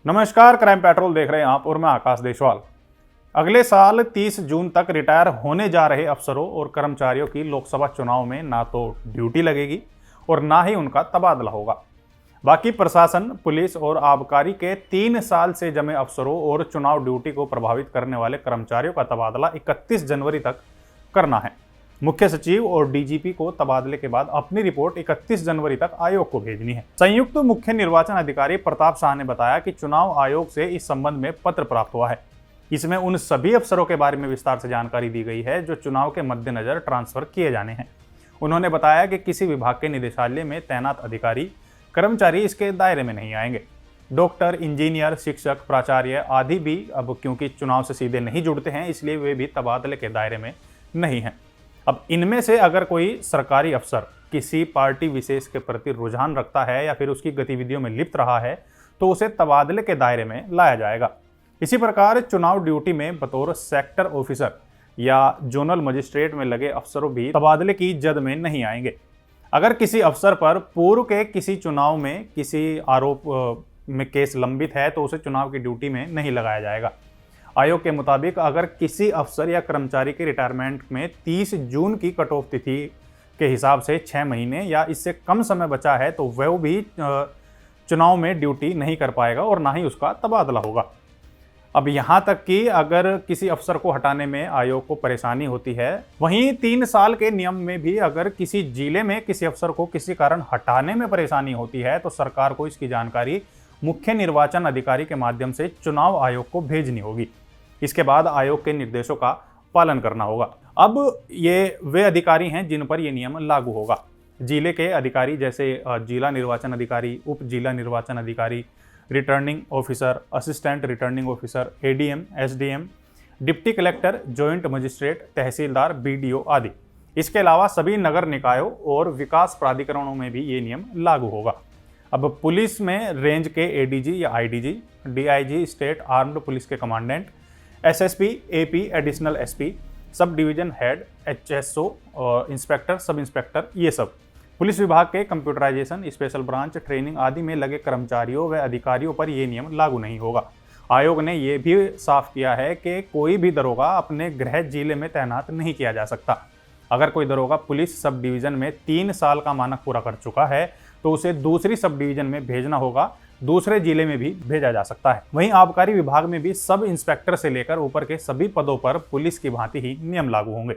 नमस्कार, crime petrol देख रहे हैं आप और मैं आकाश देशवाल। अगले साल 30 जून तक रिटायर होने जा रहे अफसरों और कर्मचारियों की लोकसभा चुनाव में ना तो ड्यूटी लगेगी और ना ही उनका तबादला होगा। बाकी प्रशासन, पुलिस और आबकारी के 3 साल से जमे अफसरों और चुनाव ड्यूटी को प्रभावित करने वाले कर्मचारियों का तबादला 31 जनवरी तक करना है। मुख्य सचिव और डीजीपी को तबादले के बाद अपनी रिपोर्ट 31 जनवरी तक आयोग को भेजनी है। संयुक्त मुख्य निर्वाचन अधिकारी प्रताप शाह ने बताया कि चुनाव आयोग से इस संबंध में पत्र प्राप्त हुआ है। इसमें उन सभी अफसरों के बारे में विस्तार से जानकारी दी गई है जो चुनाव के मद्देनजर ट्रांसफर किए जाने हैं। उन्होंने बताया कि किसी विभाग के निदेशालय में तैनात अधिकारी, कर्मचारी इसके दायरे में नहीं आएंगे। डॉक्टर, इंजीनियर, शिक्षक, प्राचार्य आदि भी अब क्योंकि चुनाव से सीधे नहीं जुड़ते हैं, इसलिए वे भी तबादले के दायरे में नहीं हैं। अब इनमें से अगर कोई सरकारी अफसर किसी पार्टी विशेष के प्रति रुझान रखता है या फिर उसकी गतिविधियों में लिप्त रहा है तो उसे तबादले के दायरे में लाया जाएगा। इसी प्रकार चुनाव ड्यूटी में बतौर सेक्टर ऑफिसर या जोनल मजिस्ट्रेट में लगे अफसरों भी तबादले की जद में नहीं आएंगे। अगर किसी अफसर पर पूर्व के किसी चुनाव में किसी आरोप में केस लंबित है तो उसे चुनाव की ड्यूटी में नहीं लगाया जाएगा। आयोग के मुताबिक अगर किसी अफसर या कर्मचारी के रिटायरमेंट में 30 जून की कट ऑफ तिथि के हिसाब से 6 महीने या इससे कम समय बचा है तो वह भी चुनाव में ड्यूटी नहीं कर पाएगा और ना ही उसका तबादला होगा। अब यहाँ तक कि अगर किसी अफसर को हटाने में आयोग को परेशानी होती है, वहीं 3 साल के नियम में भी अगर किसी जिले में किसी अफसर को किसी कारण हटाने में परेशानी होती है तो सरकार को इसकी जानकारी मुख्य निर्वाचन अधिकारी के माध्यम से चुनाव आयोग को भेजनी होगी। इसके बाद आयोग के निर्देशों का पालन करना होगा। अब ये वे अधिकारी हैं जिन पर यह नियम लागू होगा। जिले के अधिकारी जैसे जिला निर्वाचन अधिकारी, उप जिला निर्वाचन अधिकारी, returning officer, assistant returning officer, ADM, SDM, deputy collector, joint magistrate, tehsildar, BDO आदि। इसके अलावा सभी नगर निकायों और विकास प्राधिकरणों में भी ये नियम लागू होगा। अब पुलिस में रेंज के एडीजी या IDG, DIG, state armed police के commandant, SSP, AP, additional SP, sub division head, HSO, inspector, sub inspector, ये सब पुलिस विभाग के कंप्यूटराइजेशन, स्पेशल ब्रांच, ट्रेनिंग आदि में लगे कर्मचारियों व अधिकारियों पर यह नियम लागू नहीं होगा। आयोग ने यह भी साफ किया है कि कोई भी दरोगा अपने गृह जिले में तैनात नहीं किया जा सकता। अगर कोई दरोगा पुलिस सब डिवीजन में 3 साल का मानक पूरा कर चुका है तो उसे दूसरी सब डिवीजन में भेजना होगा, दूसरे जिले में भी भेजा जा सकता है। वहीं आबकारी विभाग में भी सब इंस्पेक्टर से लेकर ऊपर के सभी पदों पर पुलिस की भांति ही नियम लागू होंगे।